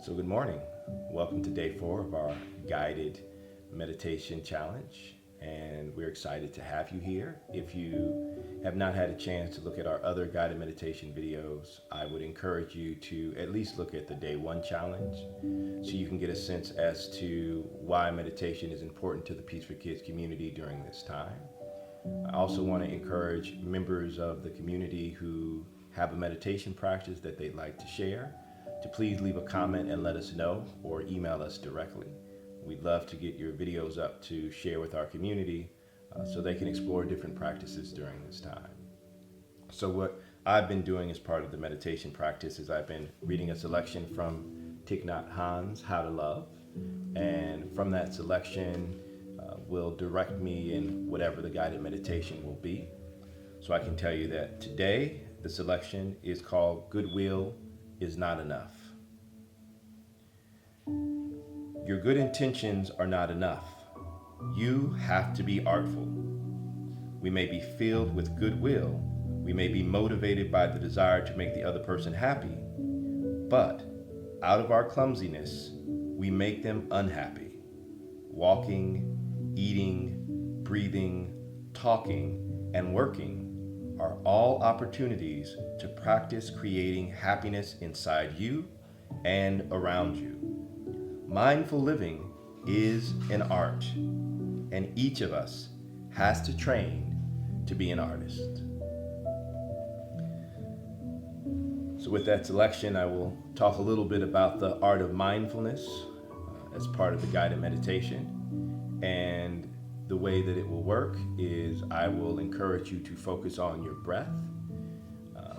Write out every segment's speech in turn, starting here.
So good morning. Welcome to day 4 of our guided meditation challenge. And we're excited to have you here. If you have not had a chance to look at our other guided meditation videos, I would encourage you to at least look at the day 1 challenge so you can get a sense as to why meditation is important to the Peace for Kids community during this time. I also want to encourage members of the community who have a meditation practice that they'd like to share to please leave a comment and let us know, or email us directly. We'd love to get your videos up to share with our community so they can explore different practices during this time. So what I've been doing as part of the meditation practice is I've been reading a selection from Thich Nhat Hanh's How to Love, and from that selection will direct me in whatever the guided meditation will be. So I can tell you that today the selection is called Goodwill is Not Enough. Your good intentions are not enough. You have to be artful. We may be filled with goodwill. We may be motivated by the desire to make the other person happy. But out of our clumsiness, we make them unhappy. Walking, eating, breathing, talking, and working are all opportunities to practice creating happiness inside you and around you. Mindful living is an art, and each of us has to train to be an artist. So with that selection, I will talk a little bit about the art of mindfulness as part of the guided meditation. And the way that it will work is I will encourage you to focus on your breath.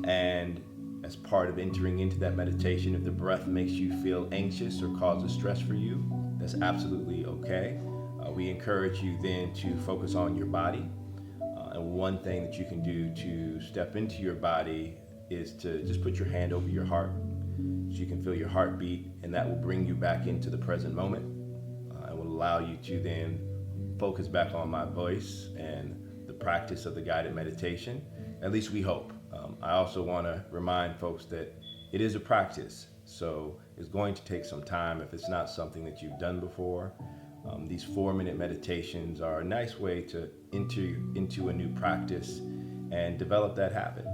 And as part of entering into that meditation, if the breath makes you feel anxious or causes stress for you, that's absolutely okay. We encourage you then to focus on your body. And one thing that you can do to step into your body is to just put your hand over your heart so you can feel your heartbeat, and that will bring you back into the present moment and will allow you to then focus back on my voice and the practice of the guided meditation. At least we hope. I also want to remind folks that it is a practice, so it's going to take some time if it's not something that you've done before. These 4-minute meditations are a nice way to enter into a new practice and develop that habit.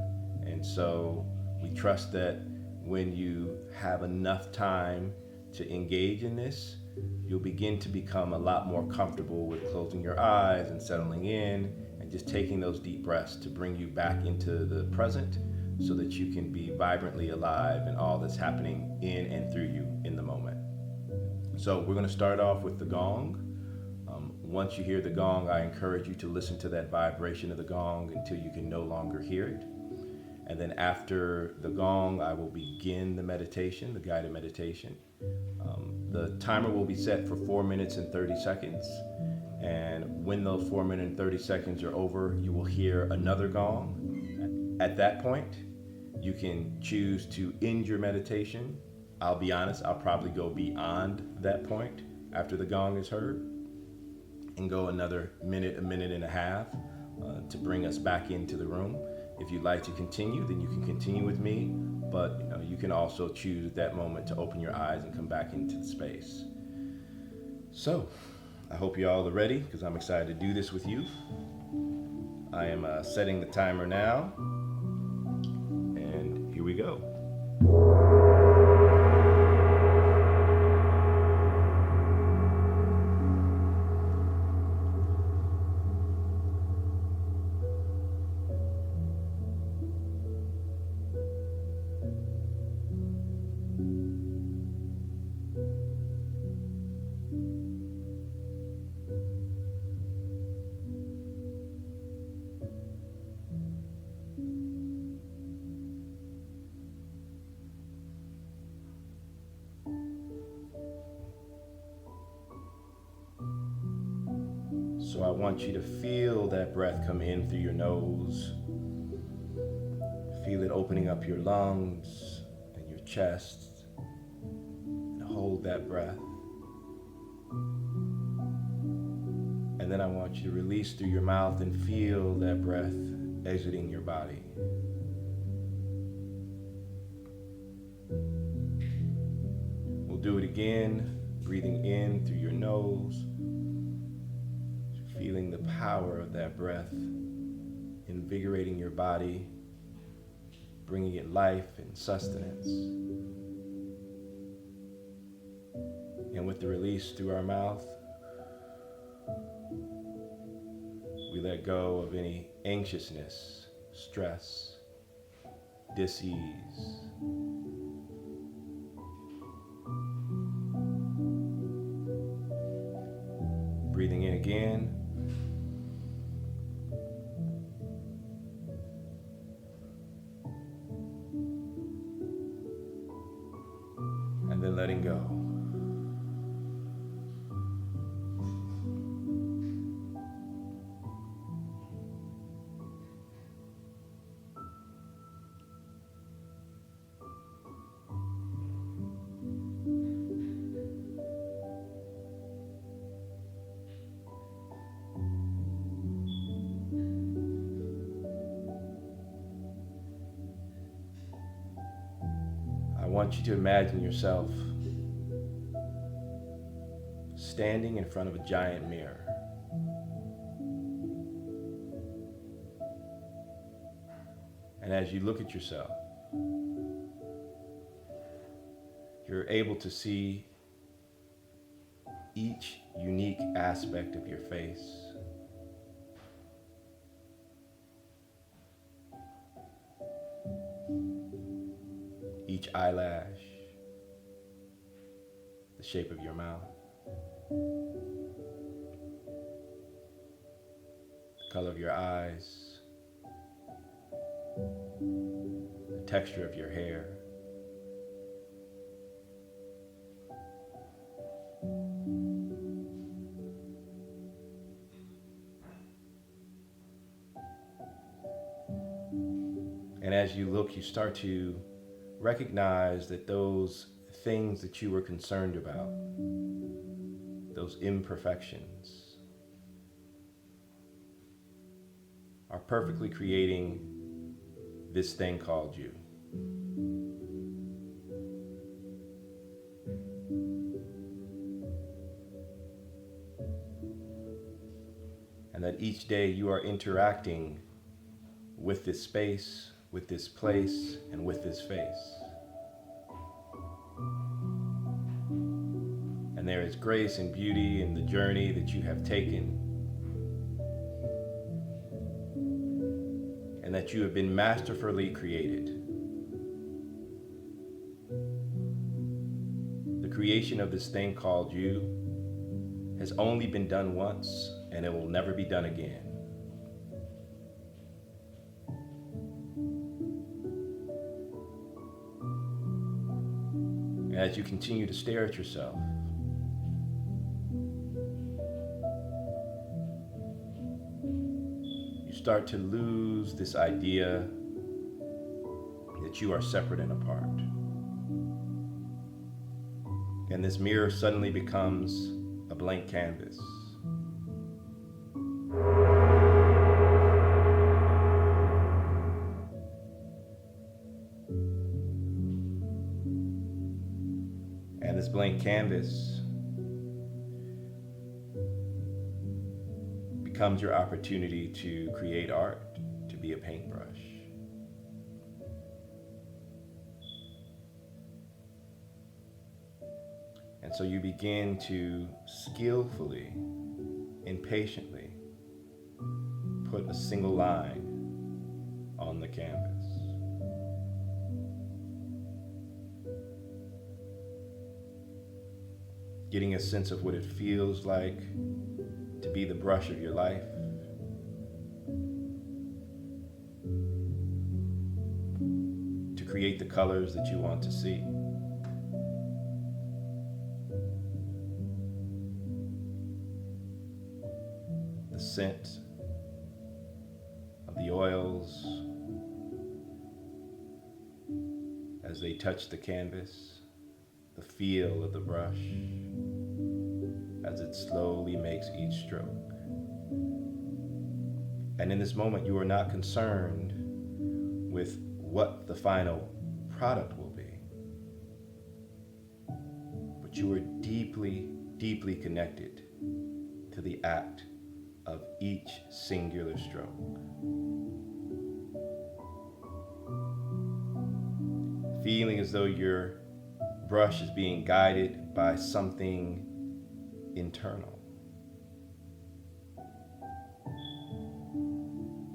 And so we trust that when you have enough time to engage in this, you'll begin to become a lot more comfortable with closing your eyes and settling in and just taking those deep breaths to bring you back into the present so that you can be vibrantly alive in all that's happening in and through you in the moment. So we're going to start off with the gong. Once you hear the gong, I encourage you to listen to that vibration of the gong until you can no longer hear it. And then after the gong, I will begin the meditation, the guided meditation. The timer will be set for 4 minutes and 30 seconds. And when those 4 minutes and 30 seconds are over, you will hear another gong. At that point, you can choose to end your meditation. I'll be honest, I'll probably go beyond that point after the gong is heard and go another minute, a minute and a half to bring us back into the room. If you'd like to continue, then you can continue with me, but you can also choose at that moment to open your eyes and come back into the space. So, I hope you all are ready because I'm excited to do this with you. I am setting the timer now, and here we go. So I want you to feel that breath come in through your nose. Feel it opening up your lungs and your chest. And hold that breath. And then I want you to release through your mouth and feel that breath exiting your body. We'll do it again, breathing in through your nose, feeling the power of that breath, invigorating your body, bringing it life and sustenance. And with the release through our mouth, we let go of any anxiousness, stress, dis-ease. Breathing in again. And then letting go. I want you to imagine yourself standing in front of a giant mirror. And as you look at yourself, you're able to see each unique aspect of your face. Each eyelash, the shape of your mouth, the color of your eyes, the texture of your hair. And as you look, you start to recognize that those things that you were concerned about, those imperfections, are perfectly creating this thing called you. And that each day you are interacting with this space, with this place, and with this face. And there is grace and beauty in the journey that you have taken, and that you have been masterfully created. The creation of this thing called you has only been done once, and it will never be done again. As you continue to stare at yourself, you start to lose this idea that you are separate and apart. And this mirror suddenly becomes a blank canvas. And this blank canvas becomes your opportunity to create art, to be a paintbrush. And so you begin to skillfully and patiently put a single line on the canvas. Getting a sense of what it feels like to be the brush of your life. To create the colors that you want to see. The scent of the oils as they touch the canvas. The feel of the brush as it slowly makes each stroke. And in this moment, you are not concerned with what the final product will be. but you are deeply, deeply connected to the act of each singular stroke. Feeling as though your brush is being guided by something internal.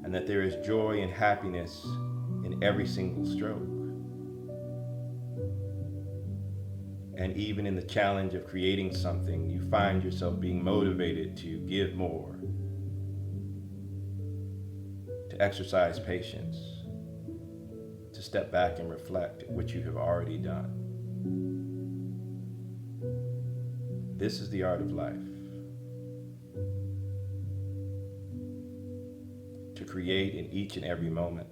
And that there is joy and happiness in every single stroke. And even in the challenge of creating something, you find yourself being motivated to give more, to exercise patience, to step back and reflect what you have already done. This is the art of life. To create in each and every moment,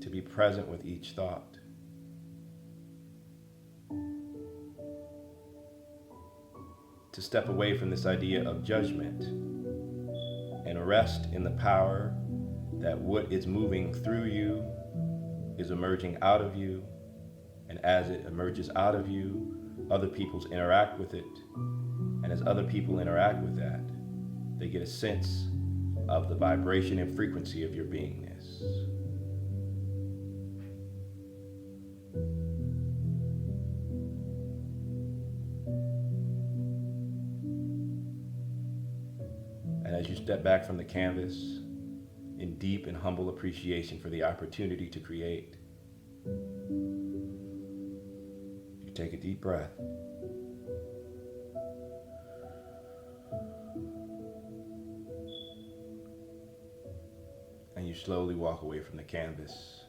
to be present with each thought, to step away from this idea of judgment and rest in the power that what is moving through you is emerging out of you, and as it emerges out of you, other people interact with it, and as other people interact with that, they get a sense of the vibration and frequency of your beingness. And as you step back from the canvas in deep and humble appreciation for the opportunity to create, you take a deep breath. And you slowly walk away from the canvas,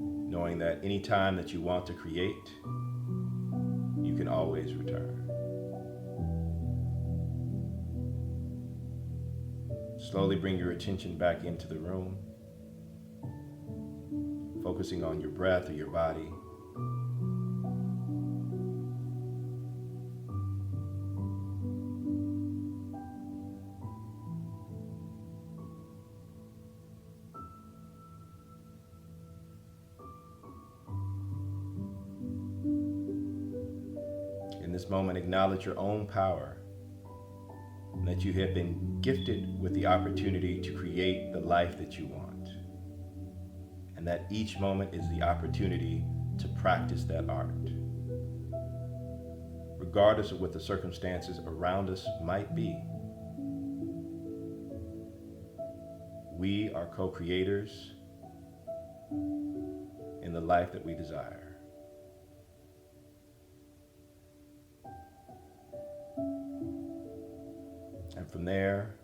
knowing that any time that you want to create, you can always return. Slowly bring your attention back into the room, focusing on your breath or your body. In this moment, acknowledge your own power, and that you have been gifted with the opportunity to create the life that you want, and that each moment is the opportunity to practice that art. Regardless of what the circumstances around us might be, we are co-creators in the life that we desire. And from there,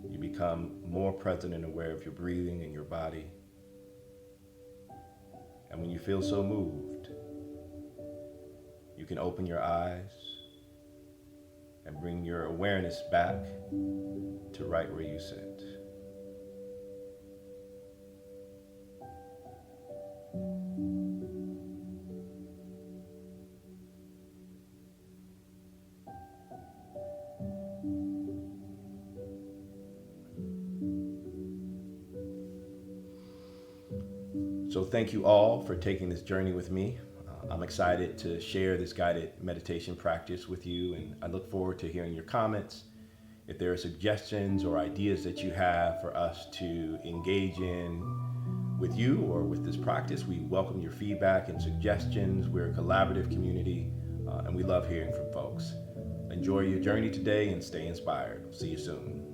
you become more present and aware of your breathing and your body. And when you feel so moved, you can open your eyes and bring your awareness back to right where you sit. So thank you all for taking this journey with me. I'm excited to share this guided meditation practice with you, and I look forward to hearing your comments. If there are suggestions or ideas that you have for us to engage in with you or with this practice, we welcome your feedback and suggestions. We're a collaborative community, and we love hearing from folks. Enjoy your journey today and stay inspired. See you soon.